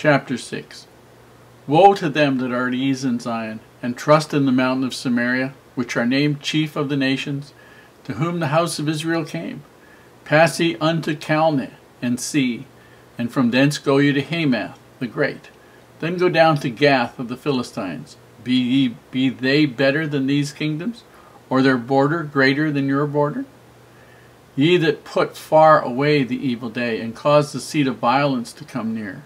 Chapter 6. Woe to them that are at ease in Zion, and trust in the mountain of Samaria, which are named chief of the nations, to whom the house of Israel came. Pass ye unto Calneh, and see, and from thence go ye to Hamath the great. Then go down to Gath of the Philistines. Be they better than these kingdoms, or their border greater than your border? Ye that put far away the evil day, and cause the seat of violence to come near,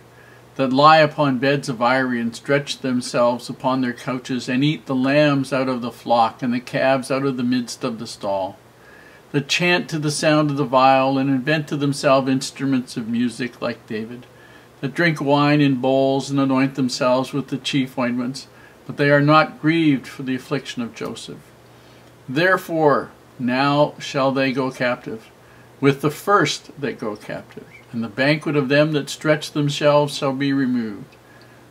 that lie upon beds of ivory, and stretch themselves upon their couches, and eat the lambs out of the flock, and the calves out of the midst of the stall, that chant to the sound of the viol, and invent to themselves instruments of music like David, that drink wine in bowls, and anoint themselves with the chief ointments, but they are not grieved for the affliction of Joseph. Therefore now shall they go captive, with the first that go captive, and the banquet of them that stretch themselves shall be removed.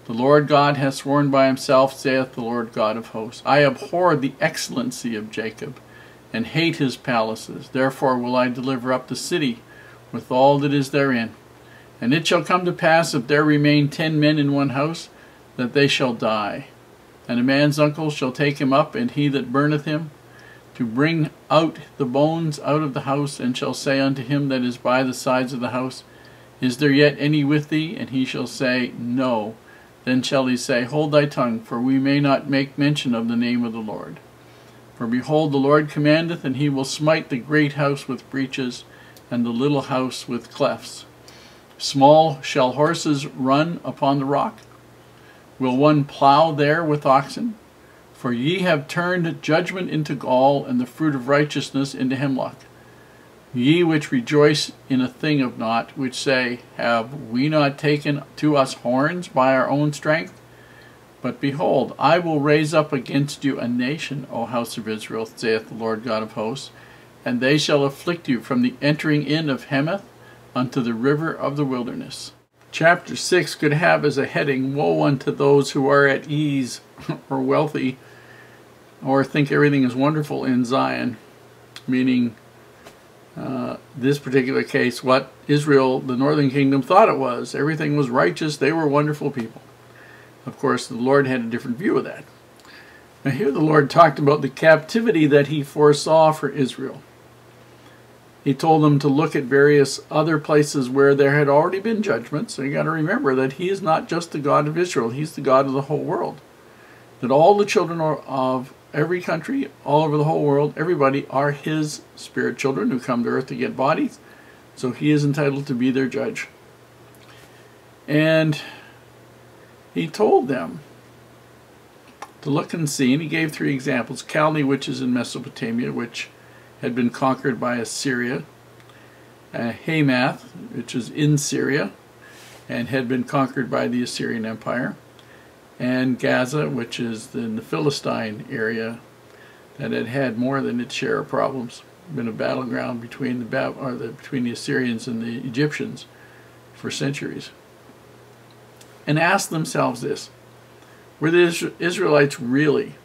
The Lord God hath sworn by himself, saith the Lord God of hosts, I abhor the excellency of Jacob, and hate his palaces. Therefore will I deliver up the city with all that is therein. And it shall come to pass, if there remain 10 men in one house, that they shall die. And a man's uncle shall take him up, and he that burneth him, to bring out the bones out of the house, and shall say unto him that is by the sides of the house, Is there yet any with thee? And he shall say, No. Then shall he say, Hold thy tongue, for we may not make mention of the name of the Lord. For behold, the Lord commandeth, and he will smite the great house with breaches, and the little house with clefts. Small shall horses run upon the rock? Will one plow there with oxen? For ye have turned judgment into gall, and the fruit of righteousness into hemlock. Ye which rejoice in a thing of naught, which say, Have we not taken to us horns by our own strength? But behold, I will raise up against you a nation, O house of Israel, saith the Lord God of hosts, and they shall afflict you from the entering in of Hamath unto the river of the wilderness. Chapter 6 could have as a heading, Woe unto those who are at ease or wealthy, or think everything is wonderful in Zion, meaning this particular case, what Israel, the northern kingdom, thought it was. Everything was righteous. They were wonderful people. Of course, the Lord had a different view of that. Now here the Lord talked about the captivity that he foresaw for Israel. He told them to look at various other places where there had already been judgments. So you got to remember that he is not just the God of Israel. He's the God of the whole world. That all the children of every country, all over the whole world, everybody are his spirit children who come to earth to get bodies. So he is entitled to be their judge. And he told them to look and see, and he gave 3 examples. Calneh, which is in Mesopotamia, which had been conquered by Assyria. Hamath, which is in Syria, and had been conquered by the Assyrian Empire. And Gaza, which is in the Philistine area, that had had more than its share of problems. Been a battleground between the Assyrians and the Egyptians for centuries. And asked themselves this: were the Israelites really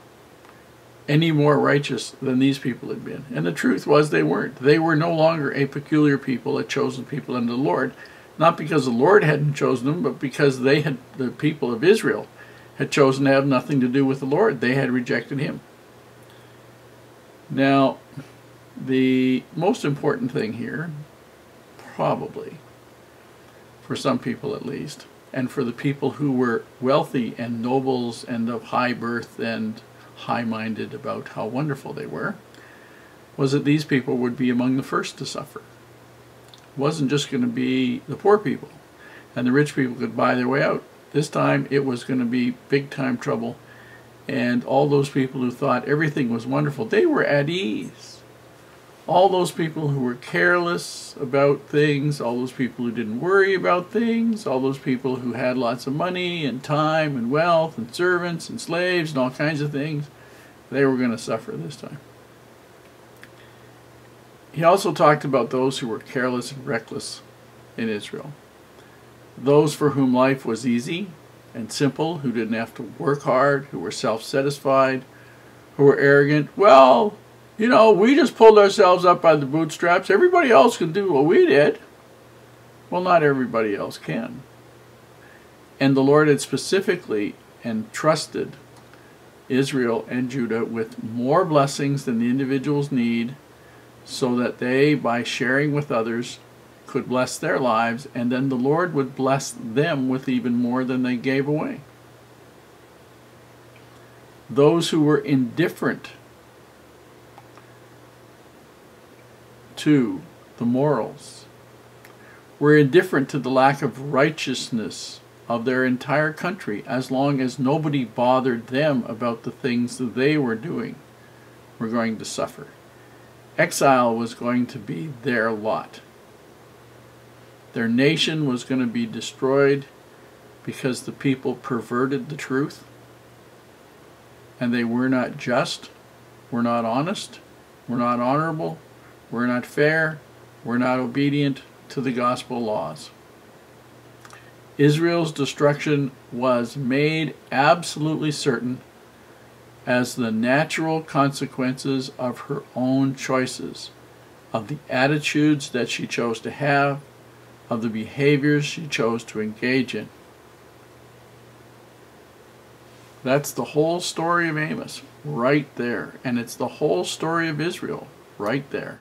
any more righteous than these people had been? And the truth was they weren't. They were no longer a peculiar people, a chosen people unto the Lord, not because the Lord hadn't chosen them, but because they had, the people of Israel, had chosen to have nothing to do with the Lord. They had rejected him. Now, the most important thing here, probably, for some people at least, and for the people who were wealthy and nobles and of high birth and high-minded about how wonderful they were, was that these people would be among the first to suffer. It wasn't just going to be the poor people, and the rich people could buy their way out. This time it was going to be big-time trouble, and all those people who thought everything was wonderful, they were at ease. All those people who were careless about things, all those people who didn't worry about things, all those people who had lots of money and time and wealth and servants and slaves and all kinds of things, they were going to suffer this time. He also talked about those who were careless and reckless in Israel. Those for whom life was easy and simple, who didn't have to work hard, who were self-satisfied, who were arrogant. Well, you know, we just pulled ourselves up by the bootstraps. Everybody else can do what we did. Well, not everybody else can. And the Lord had specifically entrusted Israel and Judah with more blessings than the individuals need, so that they, by sharing with others, could bless their lives, and then the Lord would bless them with even more than they gave away. Those who were indifferent to the morals, were indifferent to the lack of righteousness of their entire country, as long as nobody bothered them about the things that they were doing, were going to suffer. Exile was going to be their lot. Their nation was going to be destroyed because the people perverted the truth, and they were not just, were not honest, were not honorable, were not fair, were not obedient to the gospel laws. Israel's destruction was made absolutely certain as the natural consequences of her own choices, of the attitudes that she chose to have, of the behaviors she chose to engage in. That's the whole story of Amos right there, and it's the whole story of Israel right there.